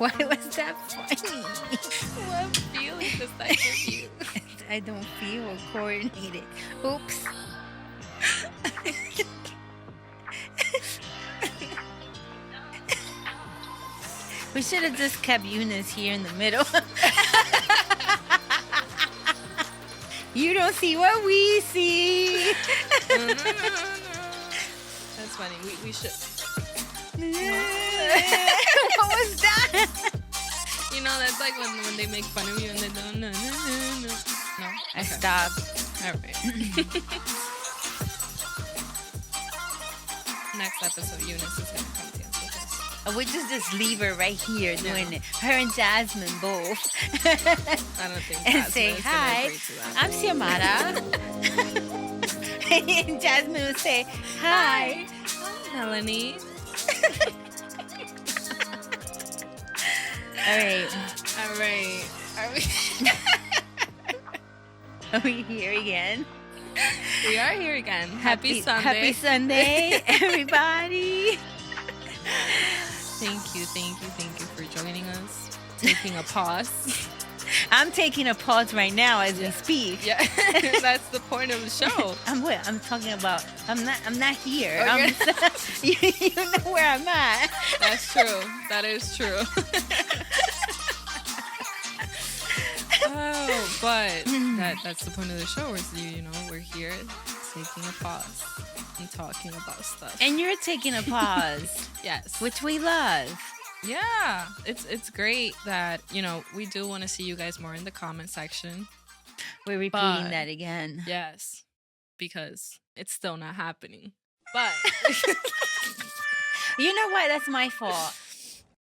Why was that funny? What feeling does that give you? I don't feel coordinated. Oops. We should have just kept Eunice here in the middle. You don't see what we see. No. That's funny. We should. What was that? You know, that's like when they make fun of you and they don't. No. I stopped. All right. Next episode, Eunice is gonna come dance with us. We just leave her right here doing it. Her and Jasmine both. I don't think. And Jasmine say is hi. gonna agree to that. I'm Xiomara. And Jasmine would say hi. Melanie. All right. All right. Are we here again? We are here again. Happy Sunday. Happy Sunday, everybody. Thank you for joining us. Taking a pause. I'm taking a pause right now as we speak. Yeah, that's the point of the show. I'm talking about. I'm not here. Okay. You know where I'm at. That's true. That is true. Oh, but that's the point of the show. Is we're here taking a pause and talking about stuff. And you're taking a pause. Yes, Which we love. yeah, it's great that we do want to see you guys more in the comment section. We're repeating But- that again. Yes, because it's still not happening. But You know what? That's my fault.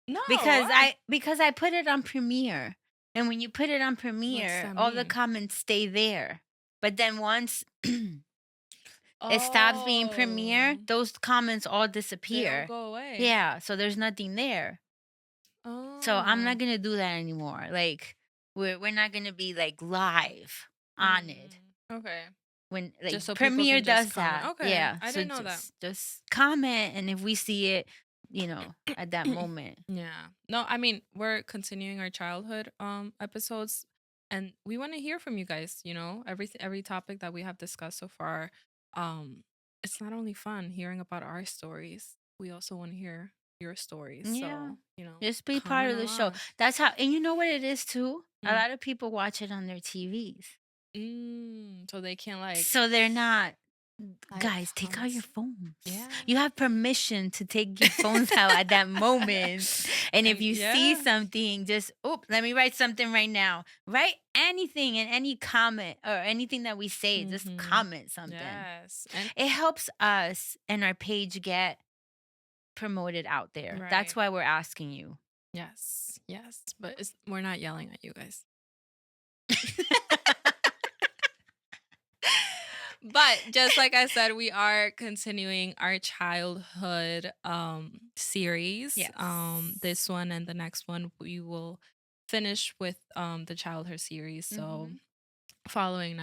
no, Because why? I put it on Premiere. And when you put it on Premiere, that all the mean? comments stay there. But then once it stops being Premiere, those comments all They don't disappear. go away. Yeah, so there's nothing there. Oh. So I'm not gonna do that anymore. Like we're not gonna be like live on it Okay. when like Just so people Premiere can just does that. comment. Okay, Yeah, I so didn't know that. Just comment, and if we see it, at that moment. Yeah. No, I mean, we're continuing our childhood episodes, and we want to hear from you guys, every topic that we have discussed so far. It's not only fun hearing about our stories. We also want to hear your stories. Yeah. So, Just be part of the show. comment That's how, and you know what it is too. A Mm. lot of people watch it on their TVs, along. So they can so they're not. like, Guys, take out your comments. phones. Yeah. You have permission to take your phones out at that moment. And if And you see yeah. something, just, let me write something right now. Write anything in any comment or anything that we say. Just Mhm. comment something. Yes. And It helps us and our page get promoted out there. That's Right. why we're asking you. yes. But we're not yelling at you guys. But just like I said, we are continuing our childhood series. Yes. This one and the next one we will finish with the childhood series. So Mhm. following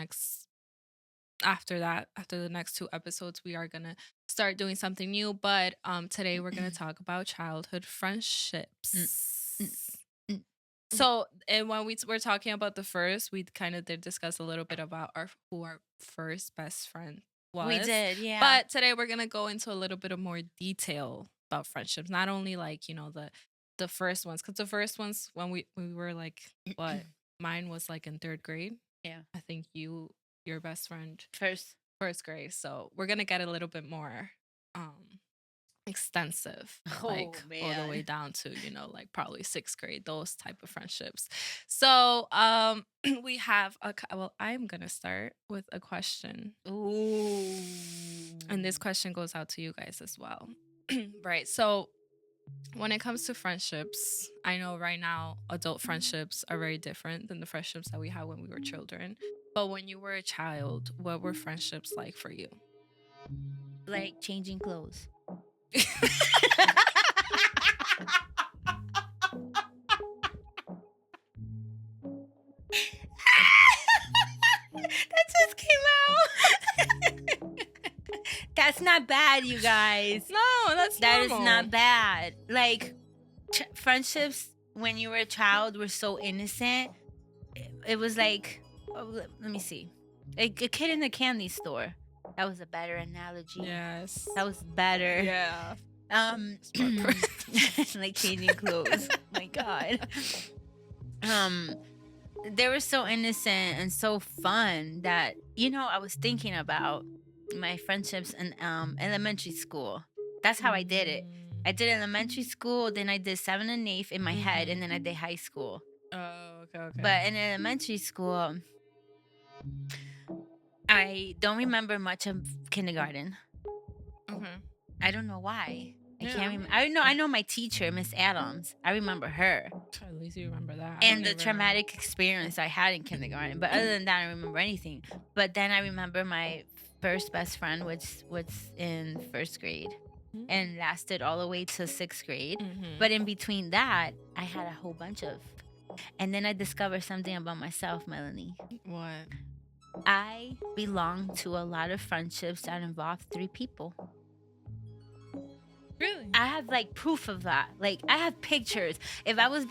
after the next two episodes, we are gonna start doing something new. But today we're gonna talk about childhood friendships. So, and when we were talking about the first, we kind of did discuss a little bit about who our first best friend was. We did, yeah. But today we're gonna go into a little bit of more detail about friendships, not only like the first ones, because the first ones when we were like what mine was like in third grade. Yeah. I think your best friend first grade. So we're gonna get a little bit more extensive, like all the way man. down to like probably sixth grade, those type of friendships. So we have I'm gonna start with a question, Ooh. and this question goes out to you guys as well. Right, so when it comes to friendships, I know right now adult friendships are very different than the friendships that we had when we were children, but when you were a child, what were friendships like for you? Like changing clothes. That just came out. That's not bad, you guys. No, that's That is normal. not bad. Like friendships when you were a child were so innocent. It was like, oh, let me see, a kid in a candy store. That was a better analogy. Yes. That was better. Yeah. Smart person. Like changing clothes. My God. They were so innocent and so fun that, I was thinking about my friendships in elementary school. That's how I did it. I did elementary school, then I did 7th and 8th in my head, and then I did high school. Oh, okay. But in elementary school, I don't remember much of kindergarten. Okay. I don't know why. I Yeah. can't remember. I know my teacher, Miss Adams. I remember her. At least you remember that. And the traumatic experience I had in kindergarten. But other than that, I don't remember anything. But then I remember my first best friend, which was in 1st grade and lasted all the way to 6th grade. But in between that, I had a whole bunch of. And then I discovered something about myself, Melanie. What? I belong to a lot of friendships that involve 3 people. Really? I have like proof of that. Like I have pictures. If I was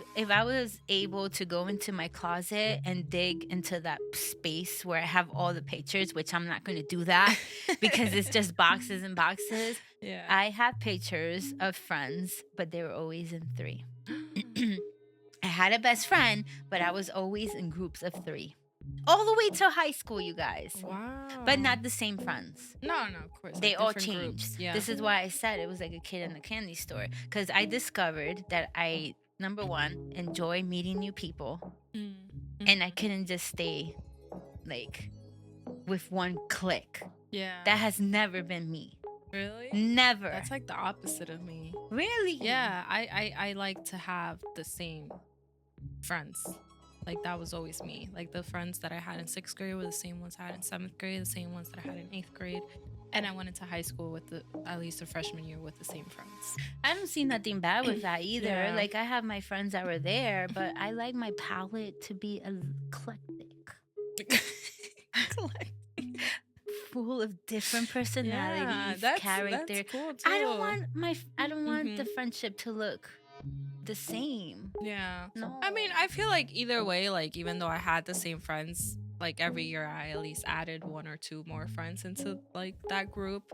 able to go into my closet and dig into that space where I have all the pictures, which I'm not going to do that because it's just boxes and boxes. Yeah. I have pictures of friends, but they were always in 3. I had a best friend, but I was always in groups of 3. All the way till high school, you guys. Wow. But not the same friends. No, of course. They like all different changed. Groups. Yeah. This is why I said it was like a kid in a candy store. Because I discovered that I, number one, enjoy meeting new people. And I couldn't just stay like with one clique. Yeah. That has never been me. Really? Never. That's like the opposite of me. Really? Yeah. I like to have the same friends. Like that was always me. Like the friends that I had in 6th grade were the same ones I had in 7th grade, the same ones that I had in 8th grade. And I went into high school with at least the freshman year with the same friends. I don't see nothing bad with that either. Yeah. Like I have my friends that were there, but I like my palette to be eclectic. Full of different personalities, character. That's cool too. I don't want the friendship to look the same. Yeah. No. I mean, I feel like either way, like even though I had the same friends, like every year I at least added 1 or 2 more friends into like that group.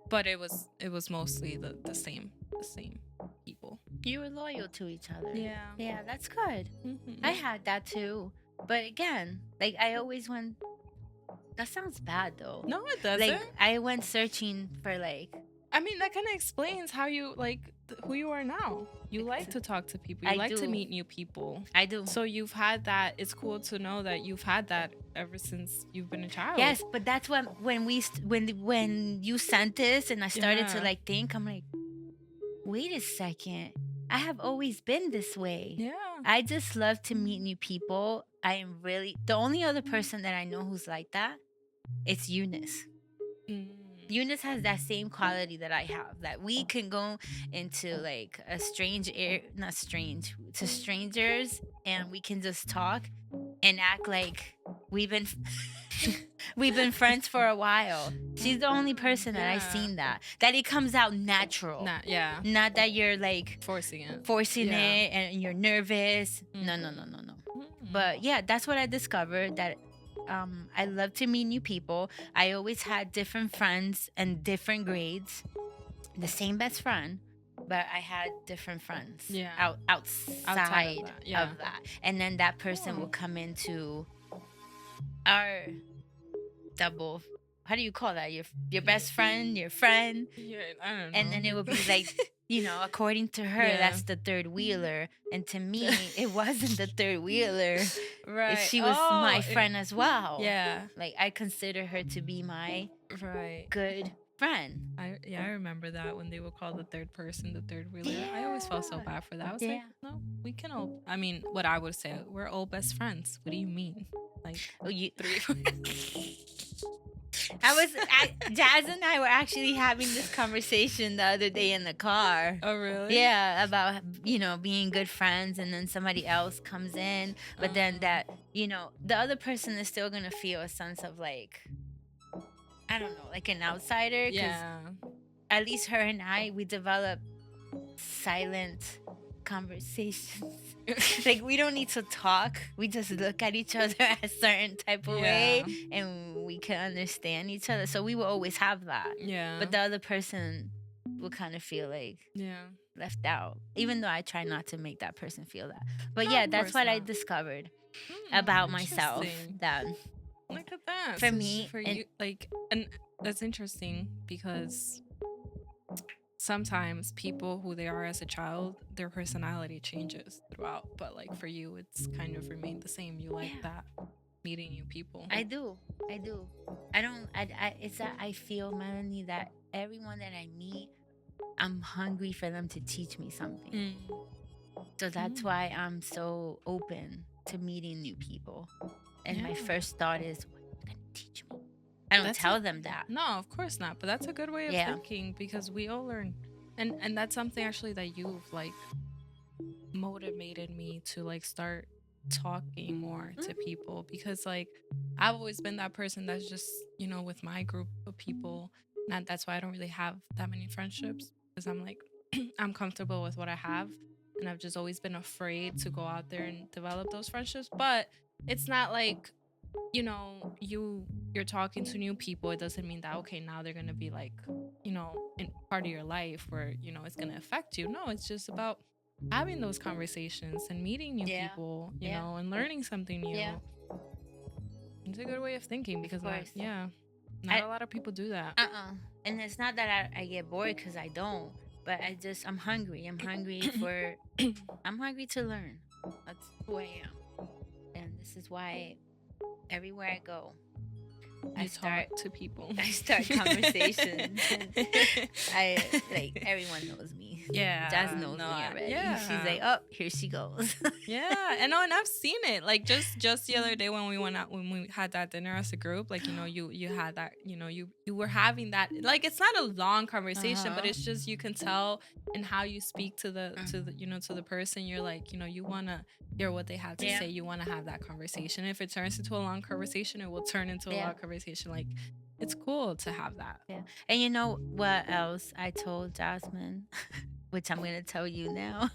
But it was mostly the same people. You were loyal to each other. Yeah. Yeah, that's good. I had that too. But again, like I always went. That sounds bad though. No, it doesn't. Like I went searching for like. I mean, that kind of explains how you like who you are now. You like to talk to people. You like to meet new people. I do. So you've had that. It's cool to know that you've had that ever since you've been a child. Yes, but that's when you sent this and I started to like think. I'm like, wait a second. I have always been this way. Yeah. I just love to meet new people. I am really the only other person that I know who's like that. It's Eunice. Eunice has that same quality that I have, that we can go into like a to strangers, and we can just talk and act like we've been friends for a while. She's the only person that I've seen that it comes out natural. Not that you're like forcing it and you're nervous. No. But yeah, that's what I discovered, that I love to meet new people. I always had different friends and different grades. The same best friend, but I had different friends outside of that. And then that person will come into our double. How do you call that? Your best friend, your friend? Yeah, I don't know. And then it would be like, according to her, that's the third wheeler. And to me, it wasn't the third wheeler. Right. She was my friend as well. Yeah. Like, I consider her to be my good friend. I remember that when they would call the third person the third wheeler. Yeah. I always felt so bad for that. I was like, no, we can all. I mean, what I would say, we're all best friends. What do you mean? Like, 3. Jazz and I were actually having this conversation the other day in the car. Oh, really? Yeah, about, being good friends, and then somebody else comes in, but then that, the other person is still going to feel a sense of like, I don't know, like an outsider. Yeah. At least her and I, we developed silent conversations. Like, we don't need to talk. We just look at each other a certain type of way, and we can understand each other. So we will always have that. Yeah. But the other person will kind of feel like left out, even though I try not to make that person feel that. But No, yeah, of that's course what I not. discovered about myself. Interesting. That Look at that. for So me, for you, like, and that's interesting because sometimes people who they are as a child, their personality changes throughout. But like for you, it's kind of remained the same. You like that meeting new people. I do. I don't. It's that I feel, Melanie, that everyone that I meet, I'm hungry for them to teach me something. So that's why I'm so open to meeting new people. And my first thought is, what are you gonna teach me? I don't tell them that. No, of course not. But that's a good way of thinking, because we all learn, and that's something actually that you've like motivated me to like start talking more to people, because like I've always been that person that's just, you know, with my group of people, and that's why I don't really have that many friendships, because I'm like I'm comfortable with what I have, and I've just always been afraid to go out there and develop those friendships. But it's not like, you know, you're talking to new people, it doesn't mean that okay, now they're gonna be like, you know, in part of your life where, you know, it's gonna affect you. No, it's just about having those conversations and meeting new people, you know, and learning something new. It's a good way of thinking, because not a lot of people do that. And it's not that I get bored, because I don't, but I'm hungry. I'm hungry for I'm hungry to learn. That's who I am. And this is why everywhere I go, I start to people. I start conversations. I like, everyone knows me. Yeah, Jazz knows me already. Yeah. She's like, oh, here she goes. And I've seen it. Like just the other day when we went out, when we had that dinner as a group, like, you know, you had that, you know, you were having that, like, it's not a long conversation, but it's just, you can tell in how you speak to the you know, to the person. You're like, you know, you want to hear what they have to say. You want to have that conversation. If it turns into a long conversation, it will turn into a long conversation. Like, it's cool to have that. And you know what else I told Jasmine, which I'm going to tell you now,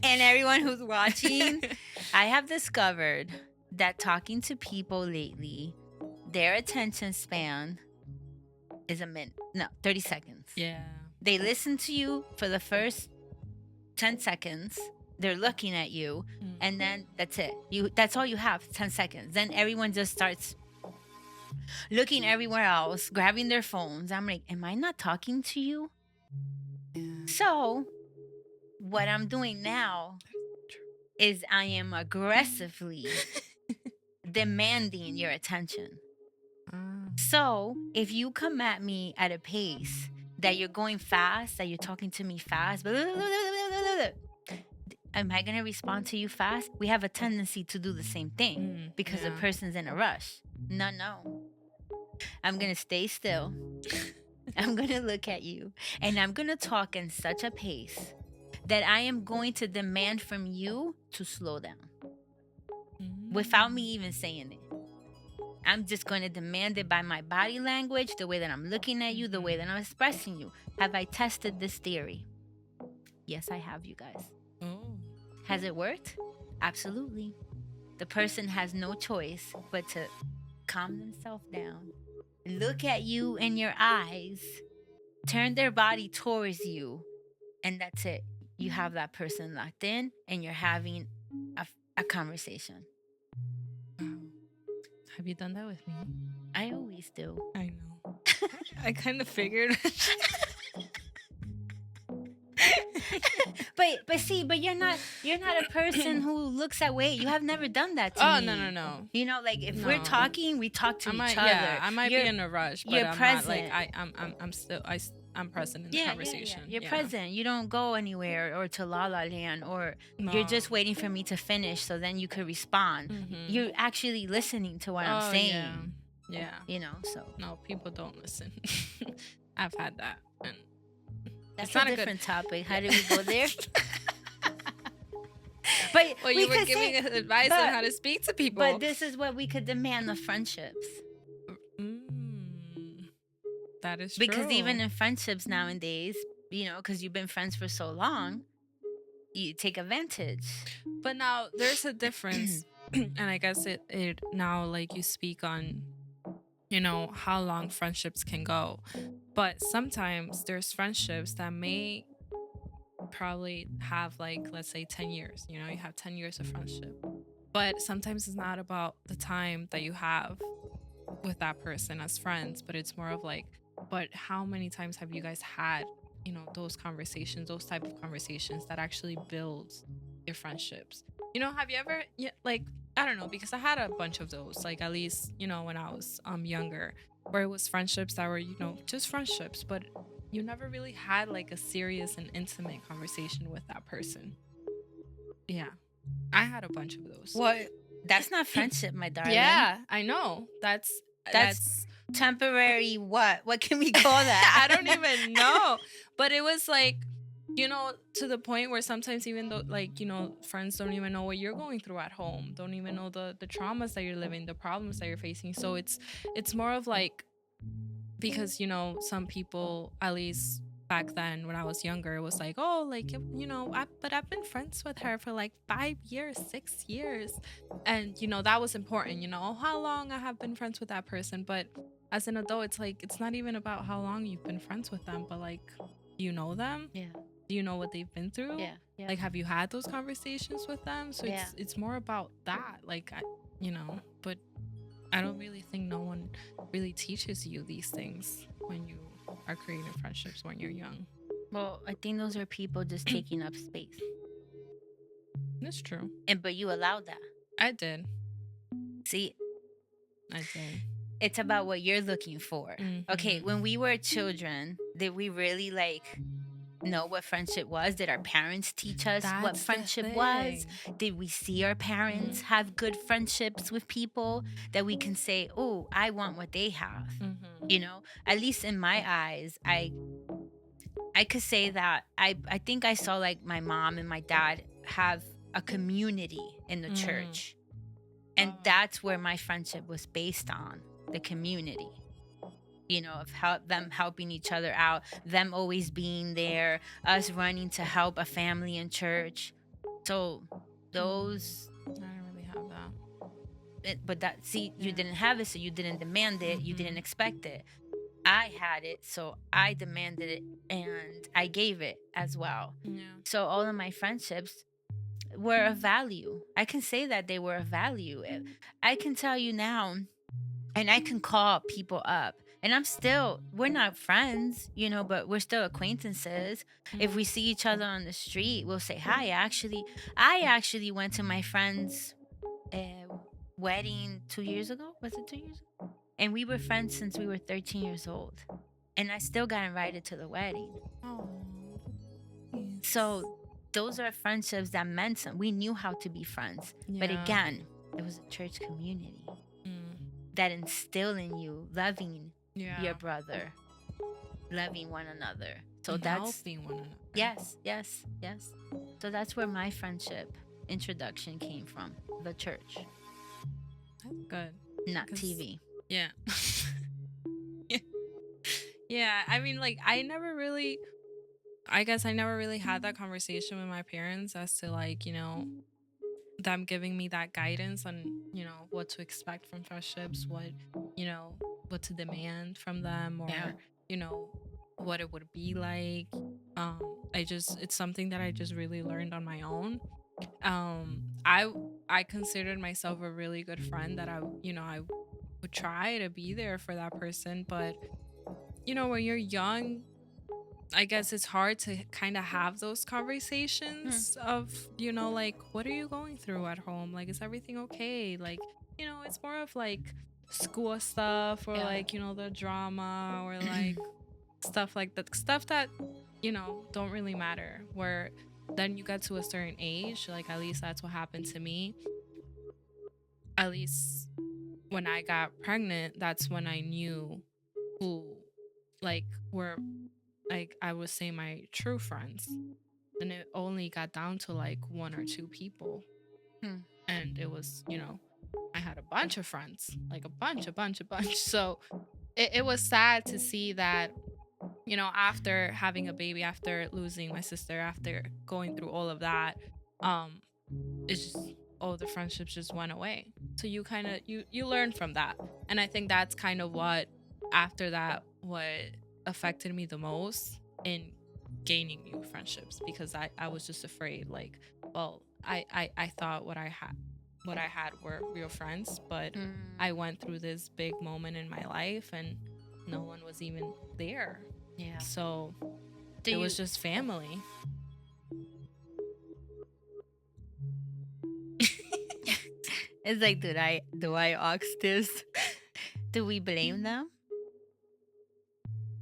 and everyone who's watching, I have discovered that talking to people lately, their attention span is 30 seconds. They listen to you for the first 10 seconds. They're looking at you, and then that's it. That's all you have, 10 seconds. Then everyone just starts looking everywhere else, grabbing their phones. I'm like, am I not talking to you? So what I'm doing now is I am aggressively demanding your attention. So if you come at me at a pace that you're going fast, that you're talking to me fast, am I going to respond to you fast? We have a tendency to do the same thing because the person's in a rush. No. I'm going to stay still. I'm going to look at you, and I'm going to talk in such a pace that I am going to demand from you to slow down without me even saying it. I'm just going to demand it by my body language, the way that I'm looking at you, the way that I'm expressing you. Have I tested this theory? Yes, I have, you guys. Has it worked? Absolutely. The person has no choice but to calm themselves down, look at you in your eyes, turn their body towards you, and that's it. You have that person locked in, and you're having a conversation. Have you done that with me? I always do. I know. I kind of figured. But you're not a person who looks at weight. You have never done that to me. Oh, no. You know, like, if we're talking, we talk to each other. Yeah, I might be in a rush, but I'm present. not, like, I'm present in the conversation. You're present. You don't go anywhere or to La La Land, or you're just waiting for me to finish so then you could respond. You're actually listening to what I'm saying. Yeah. You know, so. No, people don't listen. I've had that. And that's a different topic. How do we go there? But you were giving advice on how to speak to people. But this is what we could demand of friendships. That is true. Because even in friendships nowadays, because you've been friends for so long, you take advantage. But now there's a difference. And I guess it now, like, you speak on, how long friendships can go. But sometimes there's friendships that may probably have, like, let's say 10 years. You have 10 years of friendship. But sometimes it's not about the time that you have with that person as friends, but it's more of like, but how many times have you guys had, those conversations, those type of conversations that actually builds your friendships? Have you ever, yeah, like, I don't know, because I had a bunch of those, like, at least, when I was younger, where it was friendships that were, just friendships, but you never really had like a serious and intimate conversation with that person. Yeah. I had a bunch of those. What? That's not friendship, my darling. Yeah, I know. That's temporary. What can we call that? I don't even know. But it was like, to the point where sometimes, even though, like, friends don't even know what you're going through at home, don't even know the traumas that you're living, the problems that you're facing. So it's more of like, because some people, at least back then when I was younger, it was like, oh, like, but I've been friends with her for like 5 years, 6 years, and that was important, how long I have been friends with that person. But as an adult, it's like, it's not even about how long you've been friends with them, but like, do you know them? Yeah. Do you know what they've been through? Yeah. Like, have you had those conversations with them? So it's more about that, like, but I don't really think no one really teaches you these things when you are creating friendships when you're young. Well, I think those are people just taking up space. That's true. But you allowed that. I did. See? I did. It's about what you're looking for. Mm-hmm. Okay, when we were children, did we really know what friendship was? Did our parents teach us what friendship was? Did we see our parents have good friendships with people that we can say, oh, I want what they have? At least in my eyes, I could say that I think I saw, like, my mom and my dad have a community in the church. And that's where my friendship was based on, the community. Of them helping each other out, them always being there, us running to help a family in church. So those, I don't really have that. But that, see, you didn't have it, so you didn't demand it, you didn't expect it. I had it, so I demanded it, and I gave it as well. Yeah. So all of my friendships were of value. I can say that they were of value. I can tell you now, and I can call people up, and we're not friends, but we're still acquaintances. If we see each other on the street, we'll say hi. I actually went to my friend's wedding 2 years ago. Was it 2 years ago? And we were friends since we were 13 years old. And I still got invited to the wedding. Oh. So those are friendships that meant something. We knew how to be friends. Yeah. But again, it was a church community that instilled in you loving your brother, loving one another. So that's helping one another. Yes. So that's where my friendship introduction came from, the church. That's good. Not TV. Yeah. Yeah. I mean, like, I never really had that conversation with my parents as to, like, them giving me that guidance on, what to expect from friendships, what to demand from them, or, what it would be like. It's something that I just really learned on my own. I considered myself a really good friend, that I would try to be there for that person. But, when you're young, I guess it's hard to kind of have those conversations of, like, what are you going through at home? Like, is everything okay? Like, it's more of like school stuff, or like, the drama, or like stuff like that. Stuff that, don't really matter. Where then you get to a certain age, like, at least that's what happened to me. At least when I got pregnant, that's when I knew who, like, were, like, I would say my true friends. And it only got down to like 1 or 2 people. And it was, I had a bunch of friends, like a bunch. So it was sad to see that, you know, after having a baby, after losing my sister, after going through all of that, um, it's just, oh, the friendships just went away. So you kind of you learn from that. And I think that's kind of what, after that, what affected me the most in gaining new friendships, because I was just afraid, like, well, I thought what I had were real friends, but I went through this big moment in my life and no one was even there. Yeah. So it was just family. It's like, do I ask this? Do we blame them?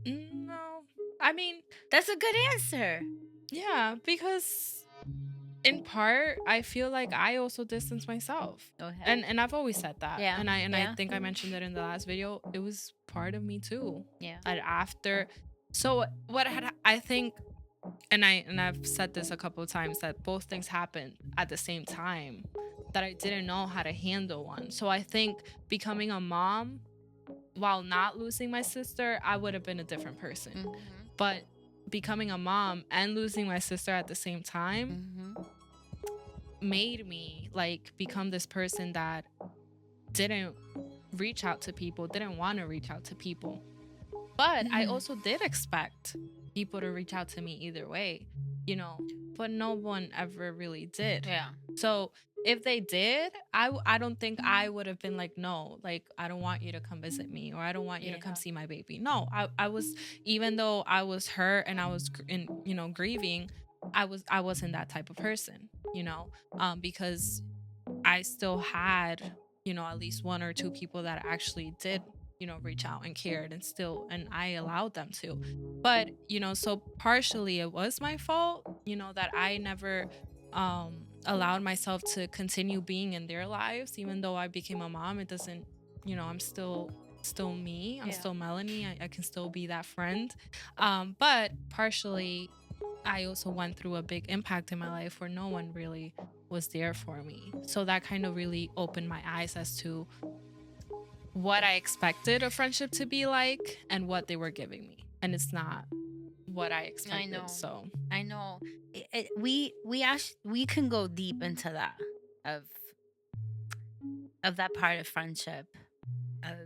No. I mean, that's a good answer. Yeah, because in part I feel like I also distance myself. Okay. And I've always said that. Yeah. I think I mentioned it in the last video. It was part of me too. Yeah. That after, so what had, I think, and I've said this a couple of times, that both things happened at the same time, that I didn't know how to handle one. So I think becoming a mom while not losing my sister, I would have been a different person. But becoming a mom and losing my sister at the same time made me like become this person that didn't reach out to people, didn't want to reach out to people. But I also did expect people to reach out to me either way, you know, but no one ever really did. Yeah. So if they did, I don't think I would have been like, no, like, I don't want you to come visit me, or I don't want you to come see my baby. No, I was, even though I was hurt and I was grieving, I wasn't that type of person, you know, because I still had, you know, at least one or two people that actually did, you know, reach out and cared, and I allowed them to. But, you know, so partially it was my fault, you know, that I never allowed myself to continue being in their lives. Even though I became a mom, it doesn't, you know, I'm still me. I'm still Melanie. I can still be that friend. But partially, I also went through a big impact in my life where no one really was there for me. So that kind of really opened my eyes as to what I expected a friendship to be like and what they were giving me. And it's not what I expected. I know. So I know. We can go deep into that, of that part of friendship, of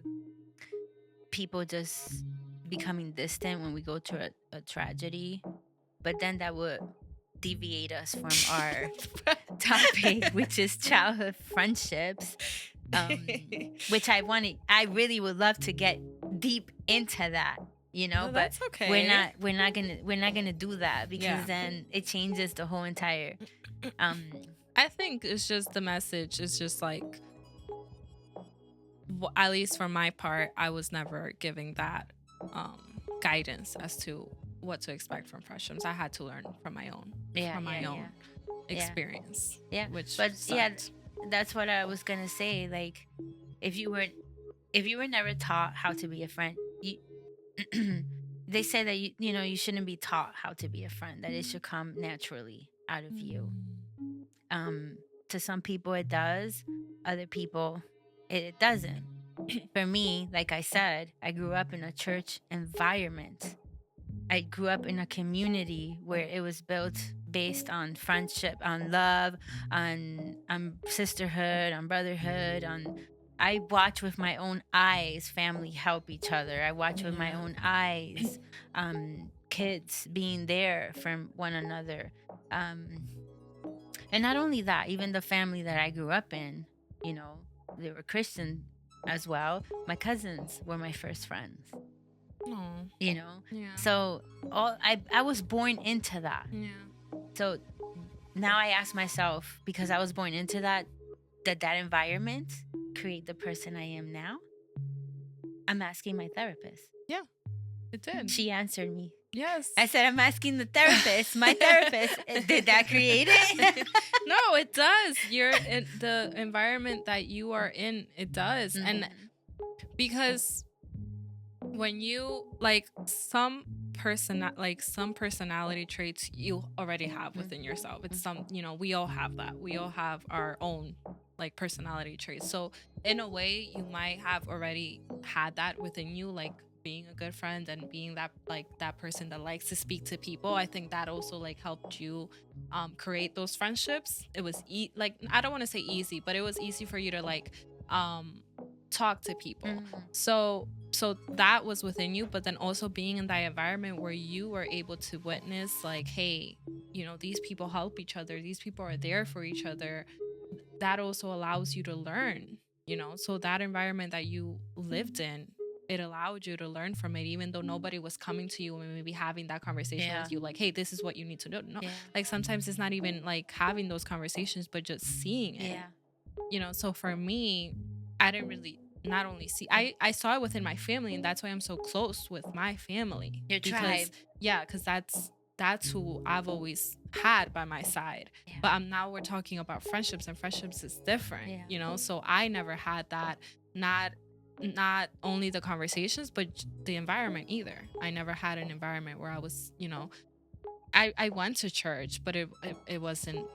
people just becoming distant when we go to a tragedy, but then that would deviate us from our topic, which is childhood friendships, which I really would love to get deep into that, you know. No, but that's okay. we're not gonna do that, because then it changes the whole entire I think it's just, the message is just like, at least for my part, I was never giving that guidance as to what to expect from friendships. I had to learn from my own experience. Yeah. Which but sucked. That's what I was gonna say. Like, if you were never taught how to be a friend, they say that you shouldn't be taught how to be a friend, that it should come naturally out of you. To some people it does, other people it doesn't. For me, like I said, I grew up in a church environment. I grew up in a community where it was built based on friendship, on love, on sisterhood, on brotherhood, I watch with my own eyes family help each other. I watch with my own eyes kids being there for one another. And not only that, even the family that I grew up in, they were Christian as well. My cousins were my first friends. Yeah. So I was born into that. Yeah. So now I ask myself, because I was born into that environment create the person I am now. I'm asking my therapist. Yeah, it did. She answered me. Yes. I said, I'm asking the therapist. My therapist, did that create it? No, it does. You're in the environment that you are in. It does. Mm-hmm. And because when you some personality traits you already have within yourself. It's we all have that. We all have our own personality traits. So in a way, you might have already had that within you, being a good friend and being that like that person that likes to speak to people, I think that also like helped you create those friendships. It was like, I don't want to say easy, but it was easy for you to like talk to people. So that was within you, but then also being in that environment where you were able to witness like, hey, you know, these people help each other, these people are there for each other. That also allows you to learn, you know. So that environment that you lived in, it allowed you to learn from it, even though nobody was coming to you and maybe having that conversation with you like, hey, this is what you need to do. No, like sometimes it's not even like having those conversations, but just seeing it, you know. So for me, I didn't really not only see, I saw it within my family, and that's why I'm so close with my family. Your tribe. Because that's who I've always had by my side. But now we're talking about friendships, and friendships is different, you know. So I never had that, not only the conversations, but the environment either. I never had an environment where I was, you know, I went to church, but it wasn't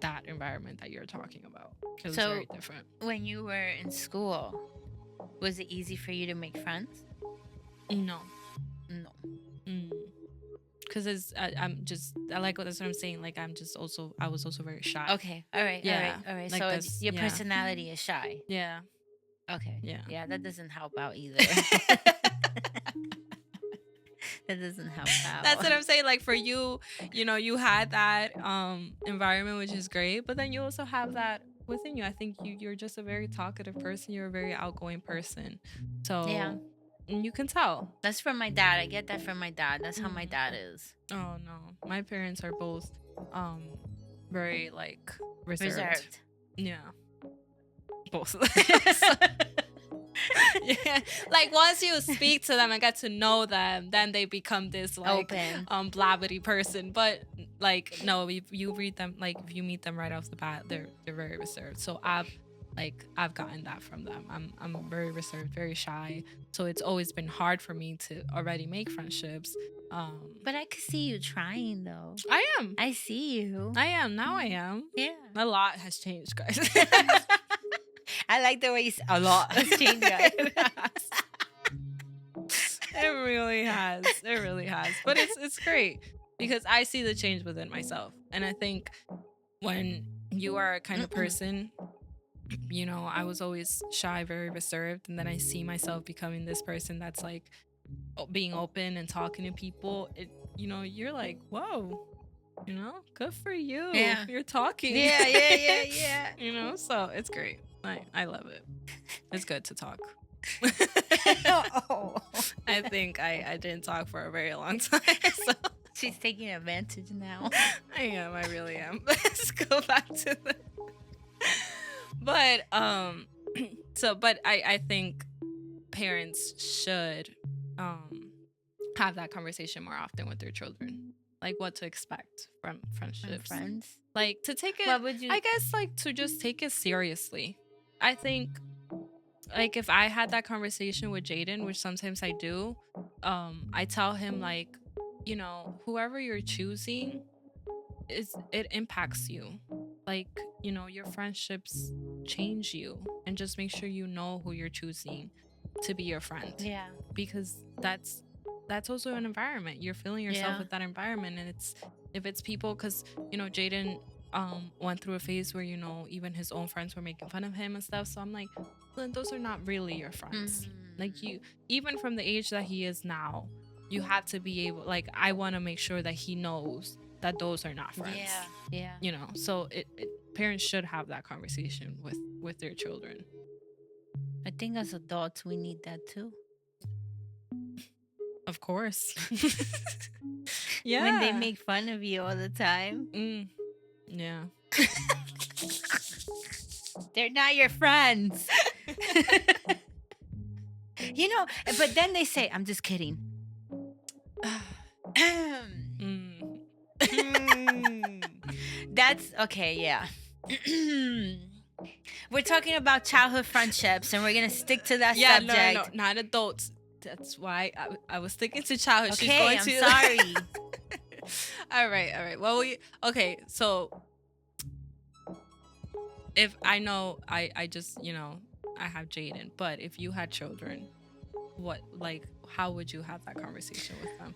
that environment that you're talking about. It was very different. When you were in school, was it easy for you to make friends? No. Because I'm just, I like what, that's what I'm saying. Like I was also very shy. Okay. All right. Like so your personality is shy. Yeah. Okay. Yeah. That doesn't help out either. That doesn't help out. That's what I'm saying. Like for you, you know, you had that environment, which is great, but then you also have that within you. I think you're just a very talkative person. You're a very outgoing person. So yeah, you can tell. That's from my dad. I get that from my dad. That's how my dad is. Oh no, my parents are both very like reserved. Yeah, both. Yeah, like once you speak to them and get to know them, then they become this like open, blabbity person. But like no, you read them, like if you meet them right off the bat, they're very reserved. So I've gotten that from them. I'm very reserved, very shy. So it's always been hard for me to already make friendships. But I could see you trying though. I am. I see you. I am. Now I am. Yeah. A lot has changed, guys. I like the way you say a lot has changed, guys. It really has. It really has. But it's great because I see the change within myself. And I think when you are a kind of person, you know, I was always shy, very reserved, and then I see myself becoming this person that's like being open and talking to people. It, you know, you're like, whoa, you know, good for you. Yeah. You're talking. Yeah. You know, so it's great. I love it. It's good to talk. Oh. I think I didn't talk for a very long time. So. She's taking advantage now. I am. I really am. Let's go back to the. But but I think parents should have that conversation more often with their children, like what to expect from friendships, from friends, like to take it. What would you? I guess like to just take it seriously. I think like if I had that conversation with Jaden, which sometimes I do, I tell him like, you know, whoever you're choosing it impacts you. Like, you know, your friendships change you, and just make sure you know who you're choosing to be your friend. Yeah. Because that's also an environment. You're filling yourself with that environment, and if it's people, because, you know, Jaden went through a phase where, you know, even his own friends were making fun of him and stuff. So I'm like, well, those are not really your friends. Like you, even from the age that he is now, you have to be able, like, I want to make sure that he knows that those are not friends. Yeah. You know, so parents should have that conversation with their children. I think as adults we need that too. Of course. Yeah. When they make fun of you all the time. Yeah. They're not your friends. You know, but then they say, I'm just kidding. That's okay, yeah. We're talking about childhood friendships, and we're gonna stick to that subject. No, not adults. That's why I was sticking to childhood. Okay, I'm sorry. All right. Well, okay. So if I know, I just, you know, I have Jaden, but if you had children, what, like, how would you have that conversation with them?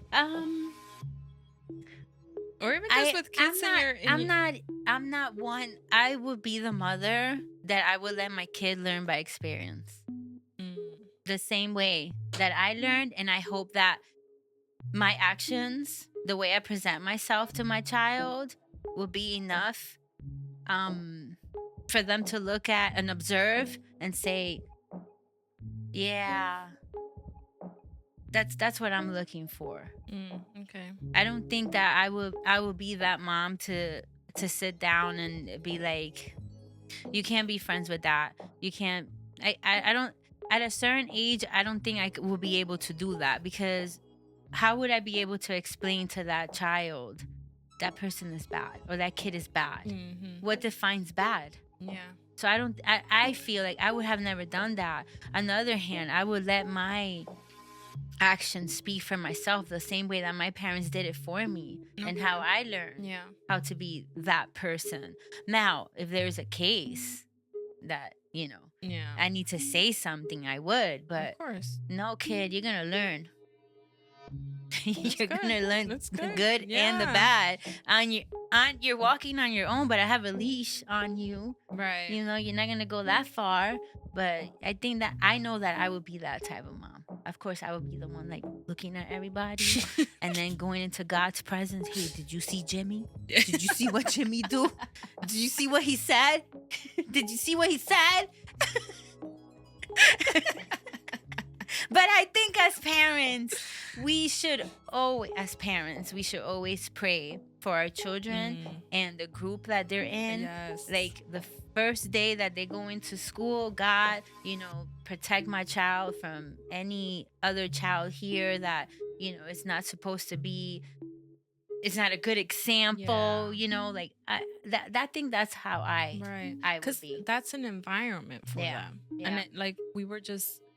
Or even I just with kids I'm not one. I would be the mother that I would let my kid learn by experience. The same way that I learned, and I hope that my actions, the way I present myself to my child, will be enough for them to look at and observe and say, yeah, that's what I'm looking for. Okay. I don't think that I will be that mom to sit down and be like, you can't be friends with that. You can't. I don't. At a certain age, I don't think I will be able to do that, because how would I be able to explain to that child that person is bad or that kid is bad? What defines bad? Yeah. So I feel like I would have never done that. On the other hand, I would let my actions speak for myself the same way that my parents did it for me, and how I learned how to be that person. Now, if there's a case that, I need to say something, I would, but Of course. no, kid, you're going to learn. You're good. gonna learn That's the good. good and the bad. You're walking on your own, but I have a leash on you. Right. You're not gonna go that far. But I think that I know that I would be that type of mom. Of course, I would be the one like looking at everybody and then going into God's presence. Hey, did you see Jimmy? Did you see what Jimmy do? Did you see what he said? Did you see what he said? But I think as parents, we should always pray for our children and the group that they're in. Yes. Like the first day that they go into school, God, protect my child from any other child here that, it's not supposed to be. It's not a good example, like that thing. That's how I would be. That's an environment for them. Yeah. And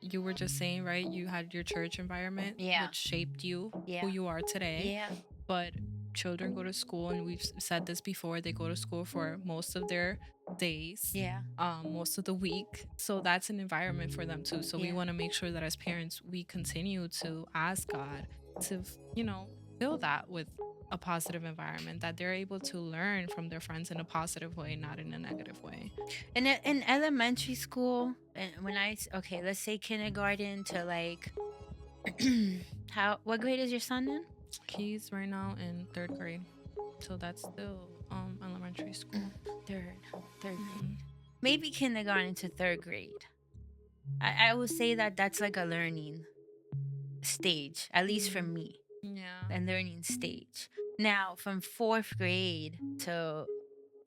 you were just saying, right? You had your church environment, which shaped you, who you are today. Yeah. But children go to school, and we've said this before, they go to school for most of their days, most of the week. So that's an environment for them too. So we want to make sure that as parents, we continue to ask God to, fill that with a positive environment, that they're able to learn from their friends in a positive way, not in a negative way. And in elementary school, and let's say kindergarten to like, what grade is your son in? He's right now in 3rd grade, so that's still elementary school. Third grade. Maybe kindergarten to 3rd grade. I would say that that's like a learning stage, at least for me. Yeah. A learning stage. Now, from 4th grade to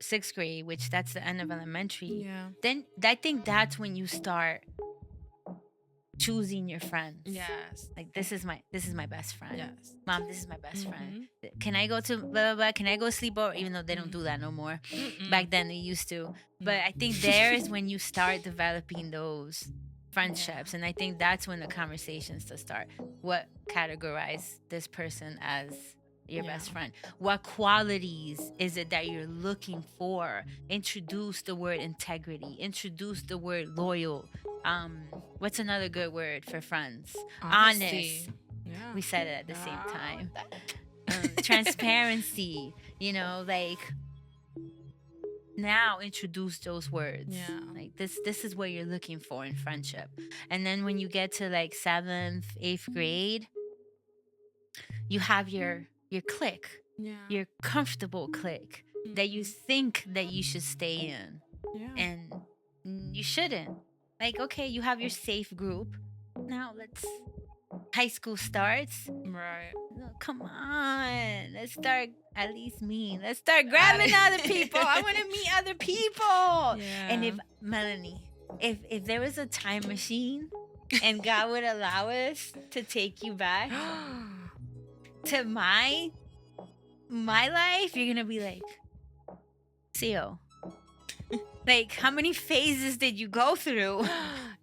6th grade, which that's the end of elementary, then I think that's when you start choosing your friends. Yes. Like, this is my best friend. Yes. Mom, this is my best friend. Can I go to blah, blah, blah? Can I go sleep over? Even though they don't do that no more. Back then they used to. But I think there is when you start developing those friendships. And I think that's when the conversations to start. What categorize this person as your best friend? What qualities is it that you're looking for? Introduce the word integrity. Introduce the word loyal. What's another good word for friends? Honesty. Honest. We said it at the same time. Transparency. Now introduce those words. Like this is what you're looking for in friendship. And then when you get to like 7th, 8th grade, you have your clique, your comfortable clique that you think that you should stay in, and you shouldn't. Like, okay, you have your safe group. Now high school starts. Right. Come on, let's start. At least me. Let's start grabbing other people. I want to meet other people. And if Melanie, if there was a time machine, and God would allow us to take you back to my life, you're gonna be like, Seal, like, how many phases did you go through?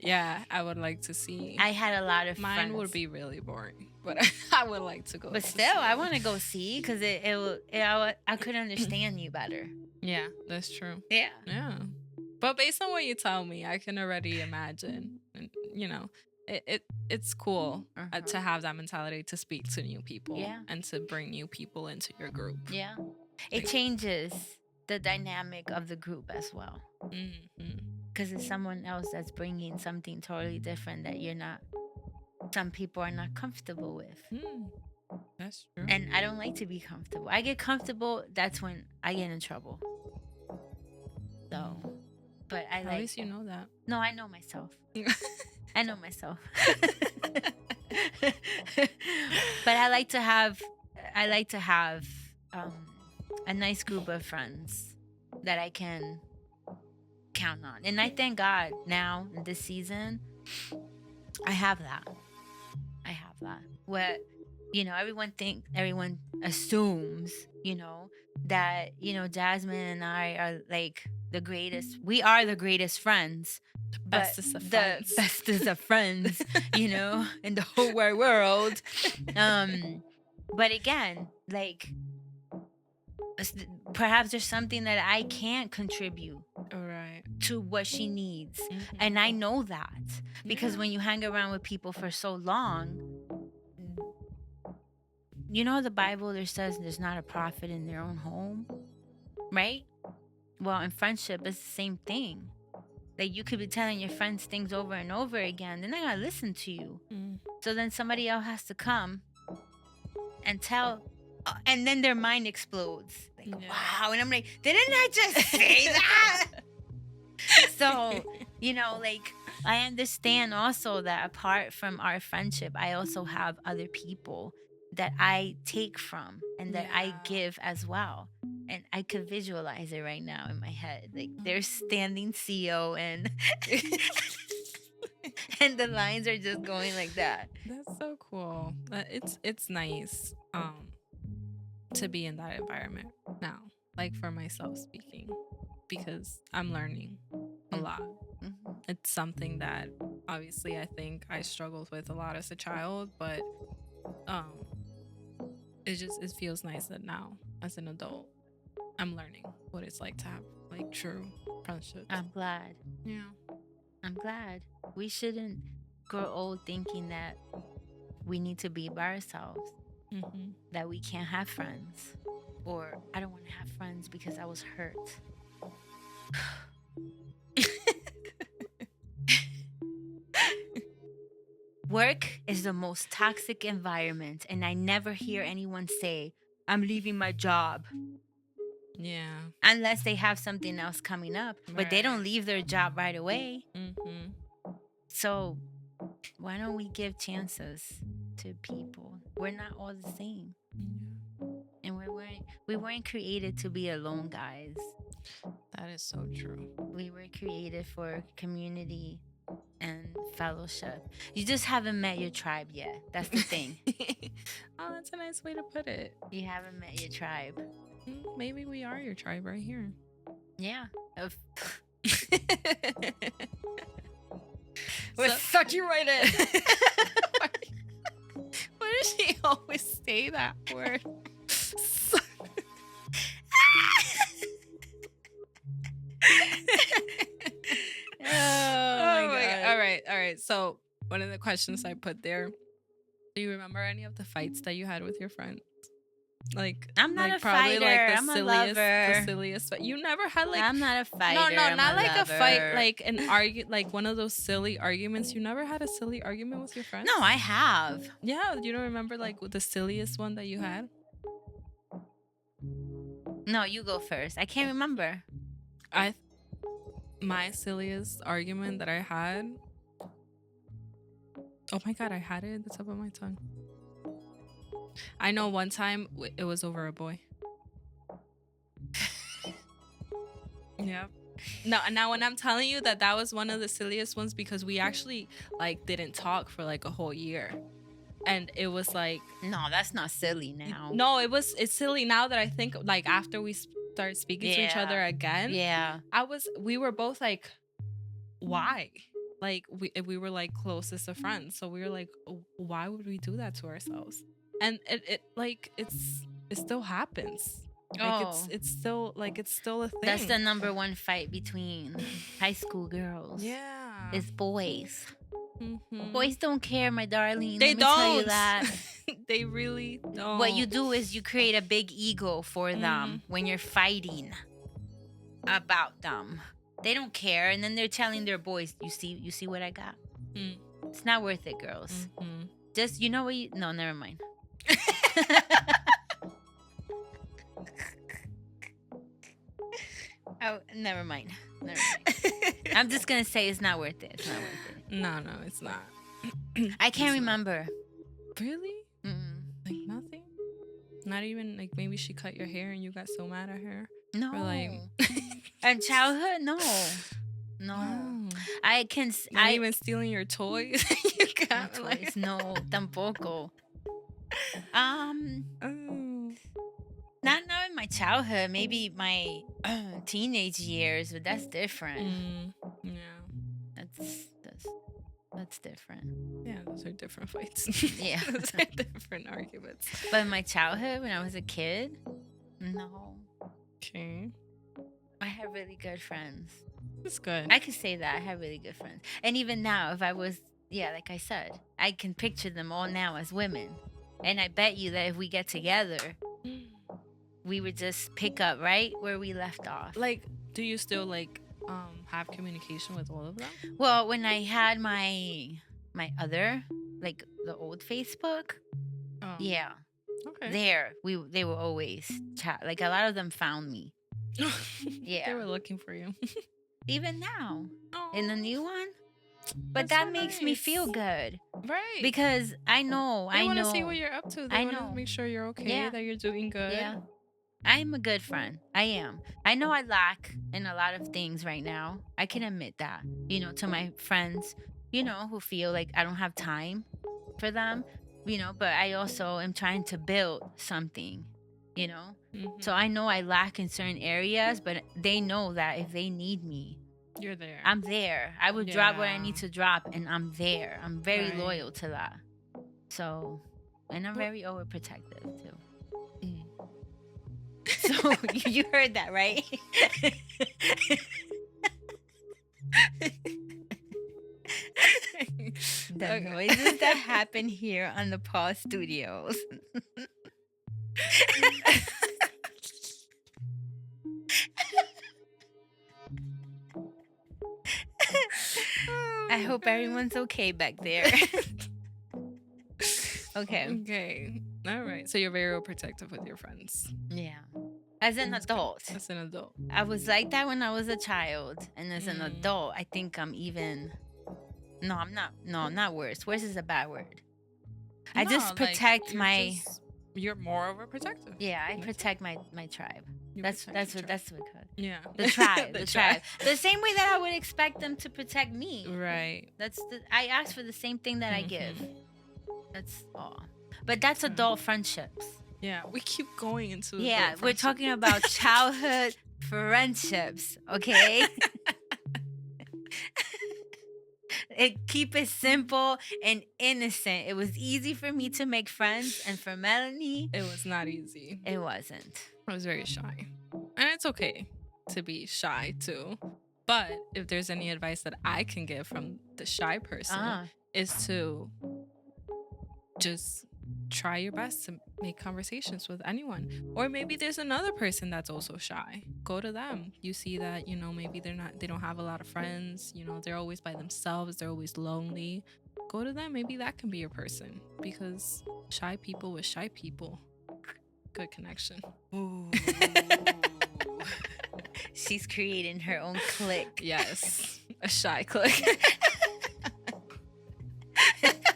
Yeah, I would like to see. I had a lot of Mine friends. would be really boring, but I would like to go. But still, I want to go see, because I could understand you better. Yeah, that's true. Yeah. But based on what you tell me, I can already imagine, it's cool to have that mentality to speak to new people and to bring new people into your group. Yeah. It changes the dynamic of the group as well. Because it's someone else that's bringing something totally different that some people are not comfortable with. That's true. And I don't like to be comfortable. I get comfortable, that's when I get in trouble. So, but at least you know that. No, I know myself. I know myself. But I like to have a nice group of friends that I can count on. And I thank God now in this season, I have that. Where, everyone assumes, that, Jasmine and I are like the greatest. We are the greatest friends. Bestest of friends. Bestest of friends, in the whole wide world. But again, like, perhaps there's something that I can't contribute to what she needs. And I know that because when you hang around with people for so long, the Bible, there says there's not a prophet in their own home, right? Well, in friendship, it's the same thing. Like, you could be telling your friends things over and over again, they're not gonna listen to you. So then somebody else has to come and tell, and then their mind explodes. Like, wow. And I'm like, didn't I just say that? So, like, I understand also that apart from our friendship, I also have other people that I take from and that I give as well. And I could visualize it right now in my head. Like, they're standing CEO and and the lines are just going like that. That's so cool. It's nice to be in that environment now, like for myself speaking, because I'm learning a lot. It's something that obviously I think I struggled with a lot as a child, but it feels nice that now as an adult I'm learning what it's like to have like true friendships. I'm glad. Yeah. I'm glad. We shouldn't grow old thinking that we need to be by ourselves, that we can't have friends, or I don't want to have friends because I was hurt. Work is the most toxic environment, and I never hear anyone say, I'm leaving my job. Yeah. Unless they have something else coming up. But they don't leave their job right away. So why don't we give chances to people? We're not all the same. And we weren't created to be alone, guys. That is so true. We were created for community and fellowship. You just haven't met your tribe yet. That's the thing. Oh, that's a nice way to put it. You haven't met your tribe. Maybe we are your tribe right here. Yeah. We'll suck you right in. Why does she always say that word? Oh my God. All right. So one of the questions I put there, do you remember any of the fights that you had with your friends? Like, I'm not a fighter. I'm a lover. The silliest. But you never had like. I'm not a fighter. No, not like lover. a fight, like an like one of those silly arguments. You never had a silly argument with your friends? No, I have. Yeah, you don't remember like the silliest one that you had? No, you go first. I can't remember. My silliest argument that I had. Oh my God, I had it at the top of my tongue. I know one time it was over a boy. Yeah. No, now when I'm telling you that was one of the silliest ones because we actually like didn't talk for like a whole year. And it was like, no, that's not silly now. No, it's silly now that I think like after we start speaking to each other again. Yeah. We were both like, why? Like we were like closest of friends. So we were like, why would we do that to ourselves? And it still happens. Like it's still a thing. That's the number one fight between high school girls. Yeah. It's boys. Boys don't care, my darling. They Let me tell you don't. that. They really don't. What you do is you create a big ego for them when you're fighting about them. They don't care, and then they're telling their boys, "You see what I got." It's not worth it, girls. Just you know what you. No, never mind. Oh, never mind. I'm just gonna say it's not worth it. It's not worth it. No, it's not. I can't remember. Really? Mm-mm. Like nothing? Not even like maybe she cut your hair and you got so mad at her? No. Or like in childhood, no. Wow. I can. Not even stealing your toys. You got toys. like No, tampoco. Oh. Not in my childhood. Maybe my teenage years, but that's different. Yeah. That's different. Yeah, those are different fights. Yeah. Those are different arguments. But in my childhood, when I was a kid, no. Okay. I had really good friends. That's good. I could say that. I had really good friends. And even now, if I was, like I said, I can picture them all now as women. And I bet you that if we get together, we would just pick up right where we left off. Like, do you still like have communication with all of them? Well, when I had my other, like the old Facebook, yeah, okay, they were always chat. Like a lot of them found me. Yeah, they were looking for you. Even now, Oh, in the new one. But that's that so makes me feel good, right? because I know They want to see what you're up to. They want to make sure you're okay, Yeah. that you're doing good. Yeah. I'm a good friend. I am. I know I lack in a lot of things right now. I can admit that, to my friends, who feel like I don't have time for them, but I also am trying to build something, So I know I lack in certain areas, but they know that if they need me, you're there. I'm there. I would drop what I need to drop, and I'm there. I'm very loyal to that. So, and I'm very overprotective too. So you heard that, right? The noises that happen here on the Pause Studios. I hope everyone's okay back there. Okay. All right. So you're very protective with your friends. Yeah. As an adult. As an adult. I was like that when I was a child. And as an adult, I think I'm even... No, I'm not. No, not worse. Worse is a bad word. I just protect You're more overprotective. Yeah, I protect my tribe. That's what called. Yeah. The tribe. the tribe. The same way that I would expect them to protect me. Right. I ask for the same thing that I give. That's all. But that's adult friendships. Yeah, we keep going into we're talking about childhood friendships, okay? Keep it simple and innocent. It was easy for me to make friends, and for Melanie, it was not easy. It wasn't. I was very shy. And it's okay to be shy too. But if there's any advice that I can give from the shy person is to just try your best to make conversations with anyone. Or maybe there's another person that's also shy. Go to them. You see that, maybe they don't have a lot of friends, they're always by themselves, they're always lonely. Go to them. Maybe that can be your person, because shy people with shy people, good connection. Ooh. She's creating her own clique. Yes, a shy clique.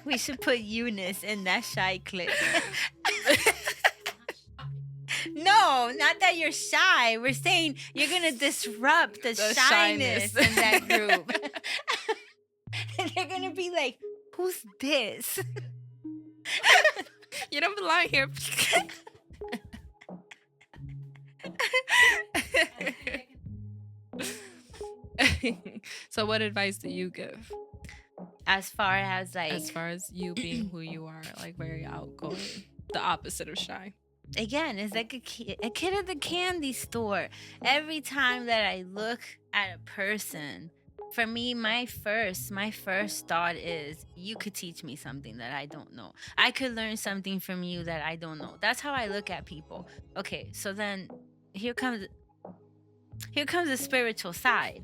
We should put Eunice in that shy clique. No, not that you're shy. We're saying you're going to disrupt the shyness in that group. And they're going to be like, who's this? You don't belong here. So what advice do you give? As far as you being who you are, like very outgoing, the opposite of shy. Again, it's like a kid at the candy store. Every time that I look at a person for me, my first thought is you could teach me something that I don't know. I could learn something from you that I don't know. That's how I look at people. Okay, so then here comes the spiritual side,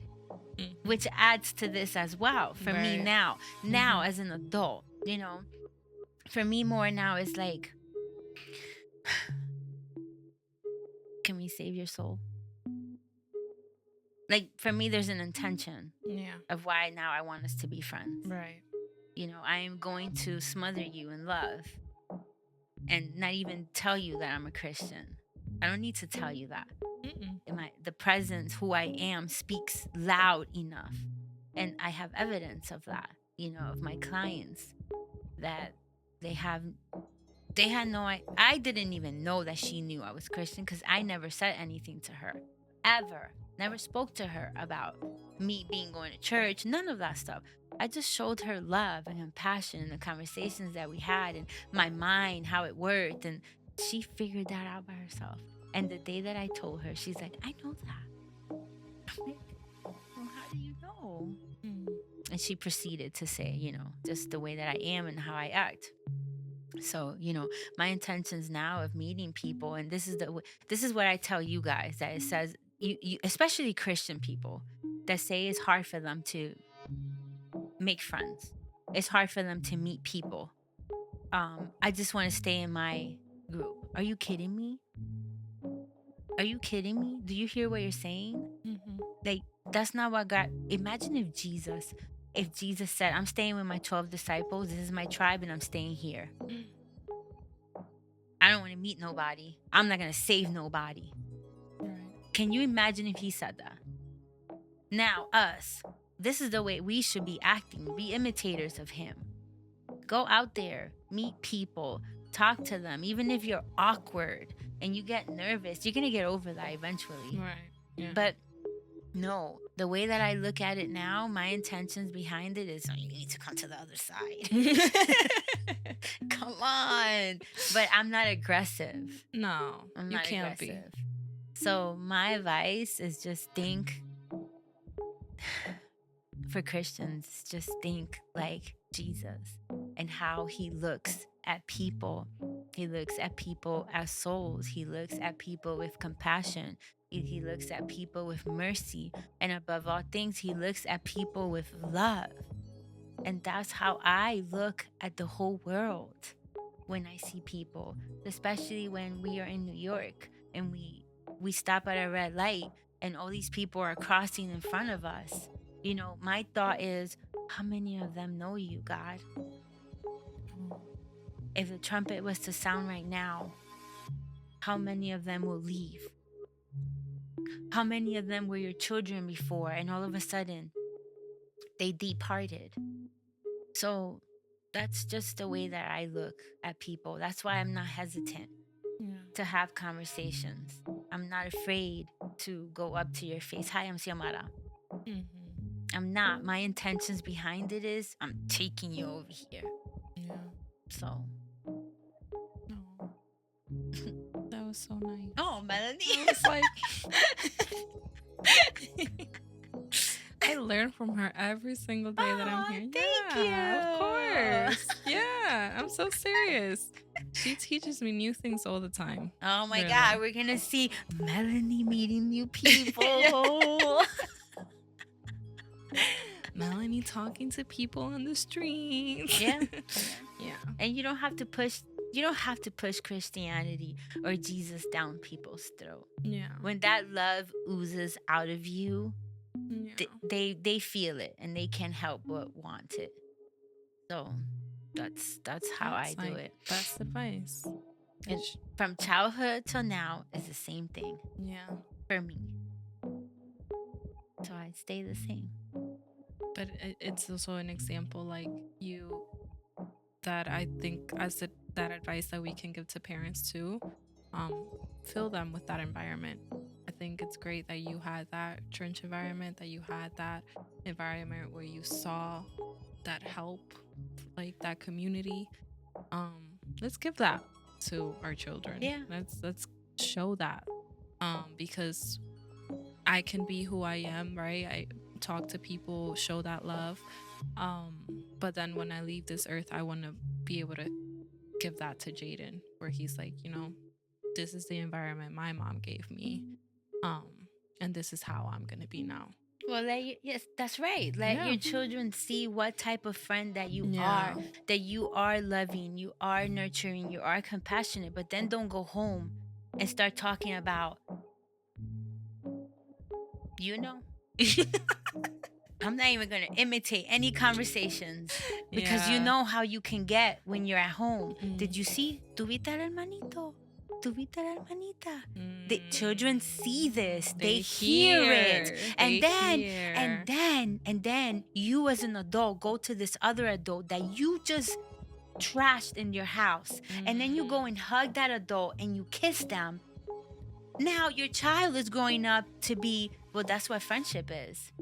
which adds to this as well for me Right. now as an adult, you know. For me more now is like, can we save your soul? Like for me there's an intention Yeah. of why now I want us to be friends. Right. You know, I am going to smother you in love and not even tell you that I'm a Christian. I don't need to tell you that. The presence, who I am, speaks loud enough. And I have evidence of that, you know, of my clients that they had no, I didn't even know that she knew I was Christian because I never said anything to her, ever. Never spoke to her about me going to church, none of that stuff. I just showed her love and compassion in the conversations that we had and my mind, how it worked. And she figured that out by herself. And the day that I told her, she's like, I know that. I'm like, well, how do you know? And she proceeded to say, you know, just the way that I am and how I act. So, you know, my intentions now of meeting people, and this is what I tell you guys, that it says, you especially Christian people that say it's hard for them to make friends. It's hard for them to meet people. I just want to stay in my group. Are you kidding me? Are you kidding me? Do you hear what you're saying? Like, that's not what God. Imagine if Jesus said, I'm staying with my 12 disciples. This is my tribe and I'm staying here. I don't want to meet nobody. I'm not going to save nobody. Right. Can you imagine if he said that? Now, us, this is the way we should be acting. Be imitators of him. Go out there, meet people, talk to them. Even if you're awkward and you get nervous, you're going to get over that eventually. Right. Yeah. But no, the way that I look at it now, my intentions behind it is, oh, you need to come to the other side. Come on. But I'm not aggressive. No, I'm you not can't aggressive. So my advice is just think, for Christians, just think like Jesus and how he looks at people. He looks at people as souls. He looks at people with compassion. He looks at people with mercy. And above all things, he looks at people with love. And that's how I look at the whole world when I see people, especially when we are in New York and we stop at a red light and all these people are crossing in front of us. You know, my thought is, how many of them know you, God? If the trumpet was to sound right now, how many of them will leave? How many of them were your children before and all of a sudden they departed? So that's just the way that I look at people. That's why I'm not hesitant to have conversations. I'm not afraid to go up to your face. Hi, I'm Xiomara. I'm not. My intentions behind it is I'm taking you over here. Yeah. So. No. That was so nice. Oh, Melanie. I was like, I learn from her every single day that I'm here. Thank Yeah, you. Of course. Yeah, I'm so serious. She teaches me new things all the time. Oh my Really. God, we're gonna see Melanie meeting new people. Melanie talking to people on the streets. Yeah. Yeah. And you don't have to push Christianity or Jesus down people's throat. Yeah. When that love oozes out of you, yeah. they feel it and they can't help but want it. So that's how I do it. Best advice. And from childhood till now is the same thing. Yeah. For me. So I stay the same. But it's also an example like you, that I think as that advice that we can give to parents too, fill them with that environment. I think it's great that you had that church environment, that you had that environment where you saw that help, like that community. Let's give that to our children. Yeah. Let's show that. Because I can be who I am, right? talk to people, show that love. But then when I leave this earth, I want to be able to give that to Jaden, where he's like, this is the environment my mom gave me. And this is how I'm going to be now. Well, yes, that's right. Let your children see what type of friend that you are, that you are loving, you are nurturing, you are compassionate, but then don't go home and start talking about, I'm not even going to imitate any conversations because you know how you can get when you're at home. Did you see? Tuviste el hermanito. Tuviste la hermanita. The children see this. They hear it. And then you as an adult go to this other adult that you just trashed in your house. And then you go and hug that adult and you kiss them. Now your child is growing up to be, well, that's what friendship is.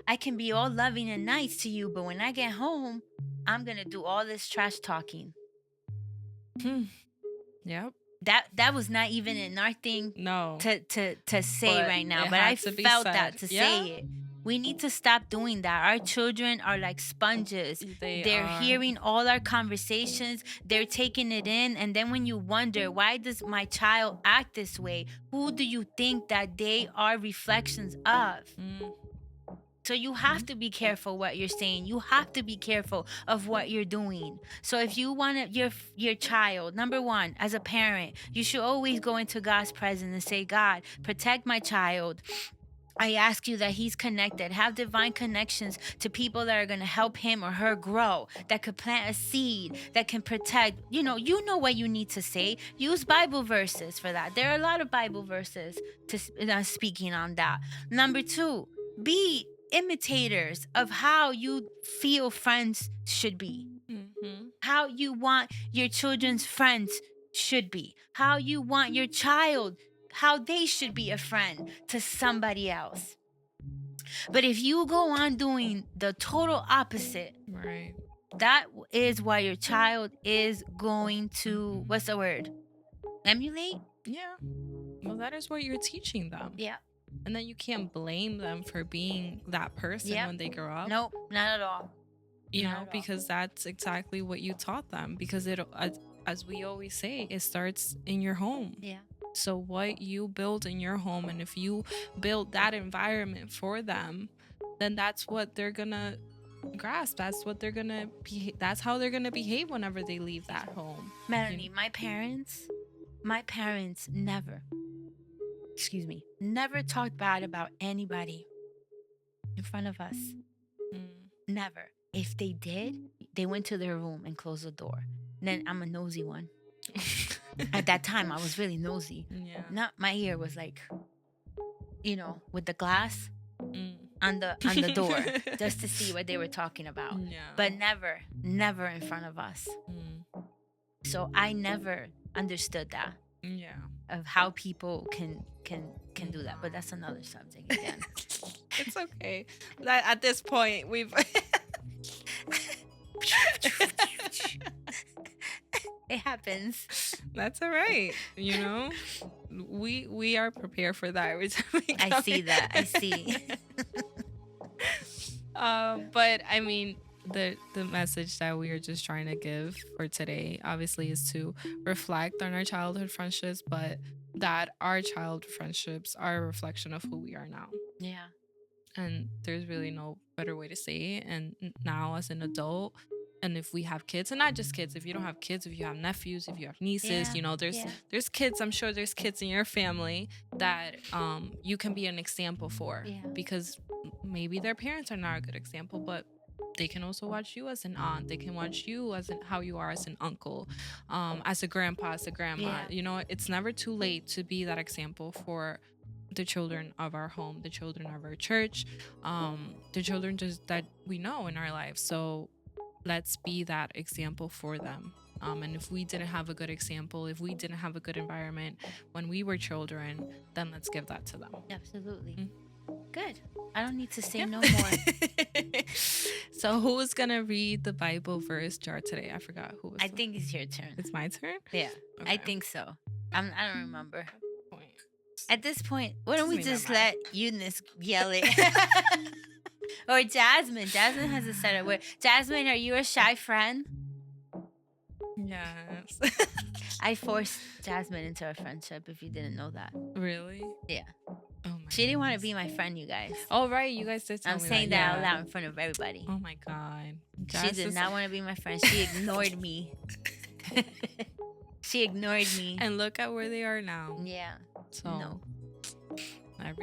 I can be all loving and nice to you, but when I get home, I'm going to do all this trash talking. Yep. That was not even in our thing to say right now, but I felt that to say it. We need to stop doing that. Our children are like sponges. They're hearing all our conversations. They're taking it in. And then when you wonder, why does my child act this way? Who do you think that they are reflections of? So you have to be careful what you're saying. You have to be careful of what you're doing. So if you want your child, number one, as a parent, you should always go into God's presence and say, God, protect my child. I ask you that he's connected, have divine connections to people that are going to help him or her grow, that could plant a seed, that can protect. You know what you need to say. Use Bible verses for that. There are a lot of Bible verses speaking on that. Number two, be imitators of how you feel friends should be. How you want your children's friends should be. How you want your child, how they should be a friend to somebody else. But if you go on doing the total opposite, right, that is why your child is going to, what's the word? Emulate? Yeah. Well, that is what you're teaching them. Yeah. And then you can't blame them for being that person when they grow up. Nope, not at all. Because that's exactly what you taught them. Because it, as we always say, it starts in your home. Yeah. So what you build in your home, and if you build that environment for them, then that's what they're gonna grasp. That's what they're gonna be. That's how they're gonna behave whenever they leave that home. Melanie, my parents never talked bad about anybody in front of us. Never. If they did, they went to their room and closed the door. Then I'm a nosy one. At that time, I was really nosy. Yeah. Not my ear was like, with the glass on the door, just to see what they were talking about. Yeah. But never in front of us. So I never understood that. Yeah. Of how people can do that, but that's another subject again. It's okay. At this point, we've. It happens. That's all right. We are prepared for that every time we come. I see that. I see. But I mean, the message that we are just trying to give for today, obviously, is to reflect on our childhood friendships, but that our childhood friendships are a reflection of who we are now. Yeah. And there's really no better way to say it. And now, as an adult, and if we have kids, and not just kids, if you don't have kids, if you have nephews, if you have nieces, there's kids. I'm sure there's kids in your family that you can be an example for, because maybe their parents are not a good example, but they can also watch you as an aunt. They can watch you as how you are as an uncle, as a grandpa, as a grandma. It's never too late to be that example for the children of our home, the children of our church, the children just that we know in our lives. So let's be that example for them. And if we didn't have a good example, if we didn't have a good environment when we were children, then let's give that to them. Absolutely. Good. I don't need to say no more. So who's going to read the Bible verse jar today? I forgot who was. I think it's your turn. It's my turn? Yeah. Okay. I think so. I don't remember. At this point, why don't we Doesn't even just matter. let Eunice yell it? Or Jasmine. Jasmine has a setup where, Jasmine, are you a shy friend? Yes. I forced Jasmine into a friendship, if you didn't know that. Really? Yeah. Oh my. She didn't want to be my friend, you guys. Oh right, you guys did tell I'm me saying that. that out loud in front of everybody. Oh my god. She did not want to be my friend. She ignored me. She ignored me. And look at where they are now. Yeah. So No.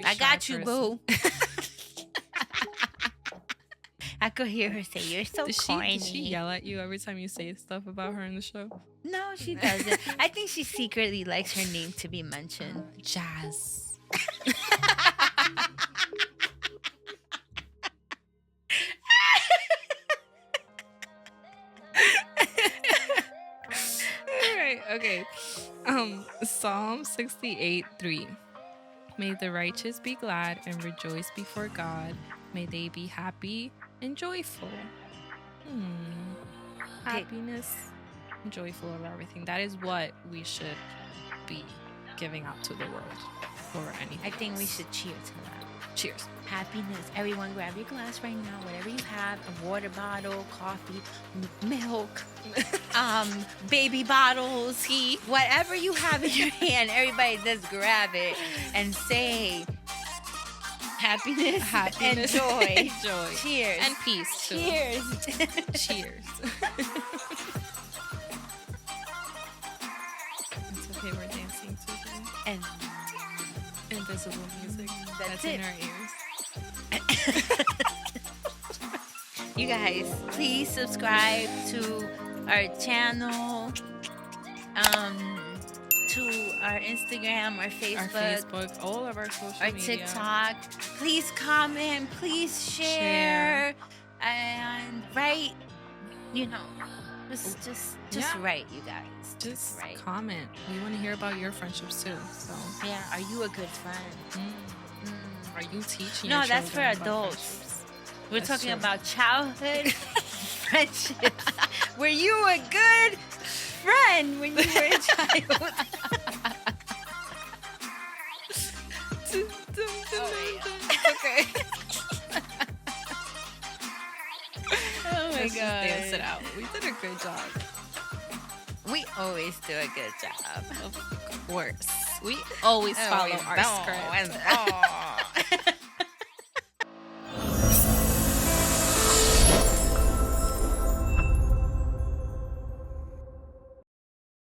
I got you, boo. I could hear her say, "You're so corny." Does she yell at you every time you say stuff about her in the show? No, she doesn't. I think she secretly likes her name to be mentioned. Jazz. All right, okay. Psalm 68:3. May the righteous be glad and rejoice before God. May they be happy and joyful. Happiness and joyful of everything. That is what we should be giving out to the world or anything. I think we else. should cheer to that. Cheers. Happiness. Everyone grab your glass right now, whatever you have, a water bottle, coffee, milk, baby bottles, tea, whatever you have in your hand, everybody just grab it and say happiness and joy. Joy. Cheers. And peace too. Cheers. Cheers. It's okay, we're dancing to the And invisible music that's it. in our ears. You guys, please subscribe to our channel, to our Instagram, our Facebook, all of our social our media. TikTok. Please comment, please share, and write. Just write, you guys. Just write. comment. We want to hear about your friendships too. So Yeah, are you a good friend? are you teaching? No, your that's for children about adults. friendships? We're That's talking true. about childhood friendships. Were you a good friend when you were a child? Okay. Oh my Let's just god. dance it out. We did a good job. We always do a good job. Of course. We always follow our script.